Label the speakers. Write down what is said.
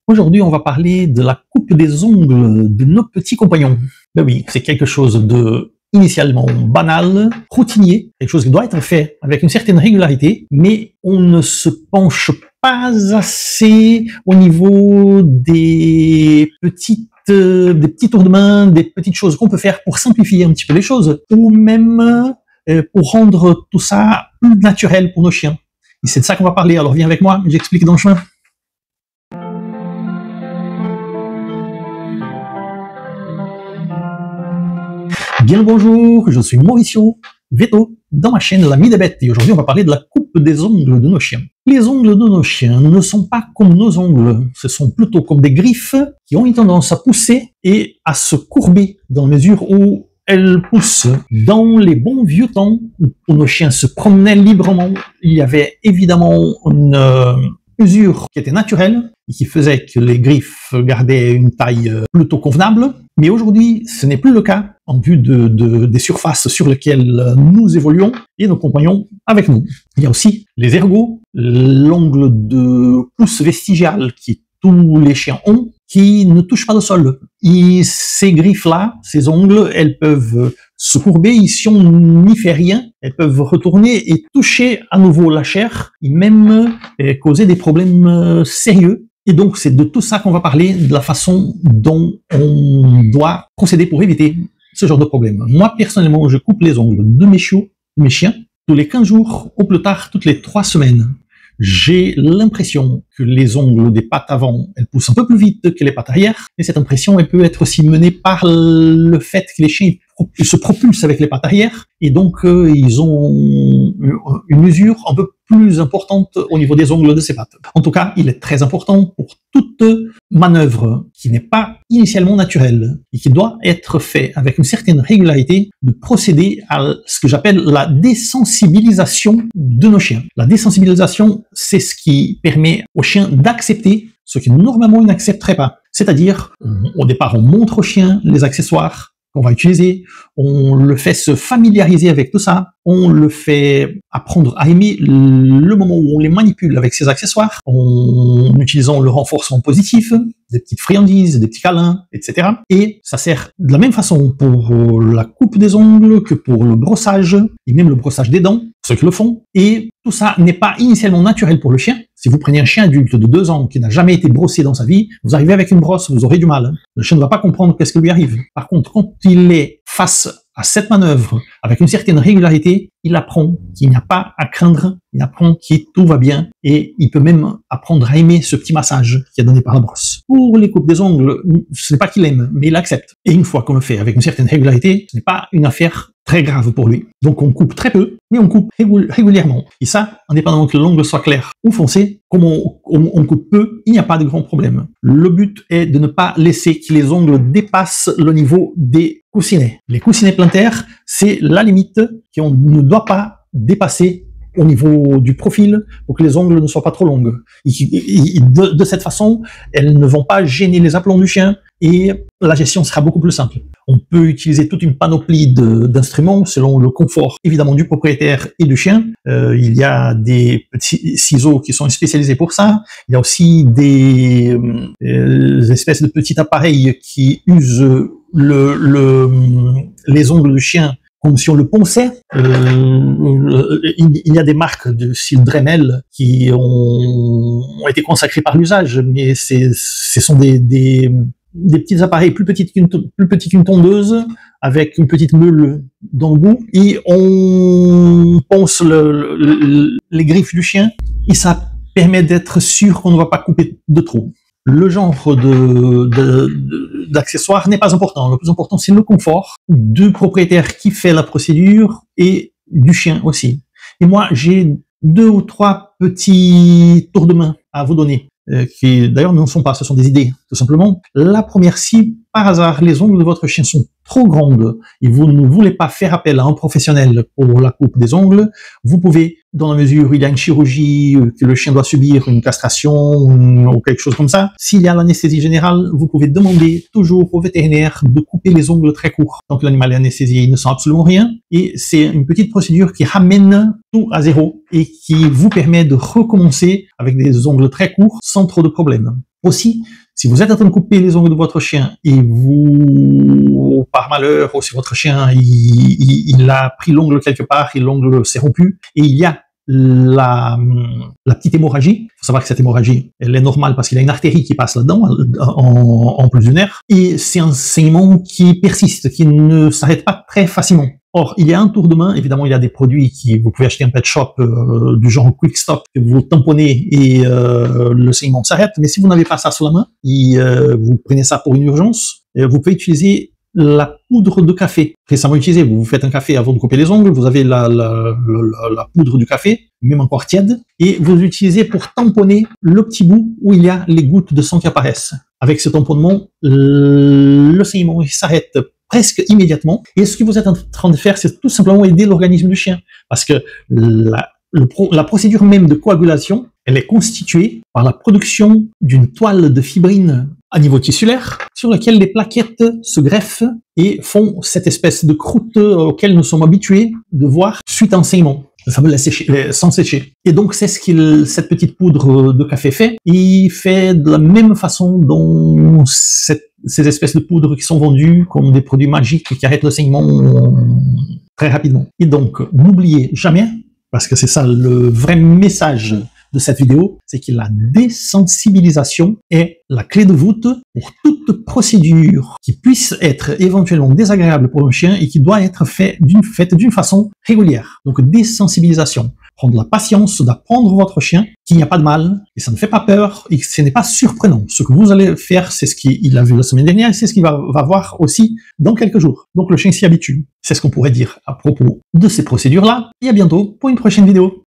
Speaker 1: Aujourd'hui, on va parler de la coupe des ongles de nos petits compagnons. Ben oui, c'est quelque chose de initialement banal, routinier, quelque chose qui doit être fait avec une certaine régularité, mais on ne se penche pas assez au niveau des petits tours de main, des petites choses qu'on peut faire pour simplifier un petit peu les choses, ou même pour rendre tout ça plus naturel pour nos chiens. Et c'est de ça qu'on va parler, alors viens avec moi, j'explique dans le chemin. Bien le bonjour, je suis Mauricio Veto dans ma chaîne L'Ami des Bêtes et aujourd'hui on va parler de la coupe des ongles de nos chiens. Les ongles de nos chiens ne sont pas comme nos ongles, ce sont plutôt comme des griffes qui ont une tendance à pousser et à se courber dans la mesure où elles poussent. Dans les bons vieux temps où nos chiens se promenaient librement, il y avait évidemment une usure qui était naturelle et qui faisait que les griffes gardaient une taille plutôt convenable. Mais aujourd'hui, ce n'est plus le cas en vue des surfaces sur lesquelles nous évoluons et nos compagnons avec nous. Il y a aussi les ergots, l'ongle de pouce vestigial qui tous les chiens ont, qui ne touchent pas le sol. Et ces griffes-là, ces ongles, elles peuvent se courber, et si on n'y fait rien, elles peuvent retourner et toucher à nouveau la chair, et même causer des problèmes sérieux. Et donc, c'est de tout ça qu'on va parler, de la façon dont on doit procéder pour éviter ce genre de problème. Moi, personnellement, je coupe les ongles de mes chiots, de mes chiens, tous les 15 jours, au plus tard, toutes les 3 semaines. J'ai l'impression que les ongles des pattes avant, elles poussent un peu plus vite que les pattes arrière, et cette impression, elle peut être aussi menée par le fait que les chiens se propulsent avec les pattes arrière, et donc ils ont une usure un peu plus importante au niveau des ongles de ces pattes. En tout cas, il est très important pour toute manœuvre qui n'est pas initialement naturelle et qui doit être fait avec une certaine régularité de procéder à ce que j'appelle la désensibilisation de nos chiens. La désensibilisation, c'est ce qui permet aux chiens d'accepter ce que normalement ils n'accepteraient pas. C'est-à-dire, au départ, on montre aux chiens les accessoires qu'on va utiliser, on le fait se familiariser avec tout ça, on le fait apprendre à aimer le moment où on les manipule avec ces accessoires, en utilisant le renforcement positif, des petites friandises, des petits câlins, etc. Et ça sert de la même façon pour la coupe des ongles que pour le brossage, et même le brossage des dents, ceux qui le font. Et tout ça n'est pas initialement naturel pour le chien. Si vous prenez un chien adulte de 2 ans qui n'a jamais été brossé dans sa vie, vous arrivez avec une brosse, vous aurez du mal. Le chien ne va pas comprendre qu'est-ce qui lui arrive. Par contre, quand il est face à cette manœuvre, avec une certaine régularité, il apprend qu'il n'y a pas à craindre, il apprend que tout va bien, et il peut même apprendre à aimer ce petit massage qui est donné par la brosse. Pour les coupes des ongles, ce n'est pas qu'il aime, mais il accepte. Et une fois qu'on le fait avec une certaine régularité, ce n'est pas une affaire très grave pour lui. Donc on coupe très peu, mais on coupe régulièrement. Et ça, indépendamment que l'ongle soit clair ou foncé, comme on coupe peu, il n'y a pas de grand problème. Le but est de ne pas laisser que les ongles dépassent le niveau des coussinets. Les coussinets plantaires, c'est la limite qu'on ne doit pas dépasser au niveau du profil pour que les ongles ne soient pas trop longues. De cette façon, elles ne vont pas gêner les aplombs du chien et la gestion sera beaucoup plus simple. On peut utiliser toute une panoplie d'instruments selon le confort évidemment du propriétaire et du chien. Il y a des petits ciseaux qui sont spécialisés pour ça. Il y a aussi des espèces de petits appareils qui usent les ongles du chien comme si on le ponçait. Il y a des marques de style Dremel qui ont été consacrées par l'usage, mais ce sont des petits appareils plus petits qu'une tondeuse, avec une petite meule dans le bout, et on ponce les griffes du chien, et ça permet d'être sûr qu'on ne va pas couper de trop. Le genre d'accessoires n'est pas important. Le plus important, c'est le confort du propriétaire qui fait la procédure et du chien aussi. Et moi, j'ai 2 ou 3 petits tours de main à vous donner, qui d'ailleurs ne sont pas, ce sont des idées, tout simplement. La première, si par hasard les ongles de votre chien sont trop grandes et vous ne voulez pas faire appel à un professionnel pour la coupe des ongles, vous pouvez, dans la mesure où il y a une chirurgie, que le chien doit subir une castration ou quelque chose comme ça, s'il y a l'anesthésie générale, vous pouvez demander toujours au vétérinaire de couper les ongles très courts. Donc l'animal est anesthésié, il ne sent absolument rien, et c'est une petite procédure qui ramène tout à zéro et qui vous permet de recommencer avec des ongles très courts sans trop de problèmes. Aussi, si vous êtes en train de couper les ongles de votre chien et vous, par malheur, ou si votre chien il a pris l'ongle quelque part et l'ongle s'est rompu et il y a la petite hémorragie, il faut savoir que cette hémorragie, elle est normale parce qu'il y a une artérie qui passe là-dedans, en plus du nerf, et c'est un saignement qui persiste, qui ne s'arrête pas très facilement. Or, il y a un tour de main, évidemment, il y a des produits vous pouvez acheter un pet shop du genre Quick Stop, que vous tamponnez et le saignement s'arrête, mais si vous n'avez pas ça sous la main, et vous prenez ça pour une urgence, vous pouvez utiliser la poudre de café, récemment utilisée. Vous faites un café avant de couper les ongles, vous avez la poudre du café, même encore tiède, et vous l'utilisez pour tamponner le petit bout où il y a les gouttes de sang qui apparaissent. Avec ce tamponnement, le saignement s'arrête presque immédiatement, et ce que vous êtes en train de faire, c'est tout simplement aider l'organisme du chien, parce que la procédure même de coagulation, elle est constituée par la production d'une toile de fibrine à niveau tissulaire, sur laquelle les plaquettes se greffent et font cette espèce de croûte auquel nous sommes habitués de voir suite à un saignement, le fameux sans sécher. Et donc c'est ce que cette petite poudre de café fait. Il fait de la même façon dont ces espèces de poudres qui sont vendues comme des produits magiques qui arrêtent le saignement très rapidement. Et donc n'oubliez jamais, parce que c'est ça le vrai message de cette vidéo, c'est que la désensibilisation est la clé de voûte pour toute procédure qui puisse être éventuellement désagréable pour un chien et qui doit être faite d'une façon régulière. Donc désensibilisation. Prendre la patience d'apprendre votre chien qu'il n'y a pas de mal, et ça ne fait pas peur, et que ce n'est pas surprenant. Ce que vous allez faire, c'est ce qu'il a vu la semaine dernière, et c'est ce qu'il va voir aussi dans quelques jours. Donc le chien s'y habitue. C'est ce qu'on pourrait dire à propos de ces procédures-là, et à bientôt pour une prochaine vidéo.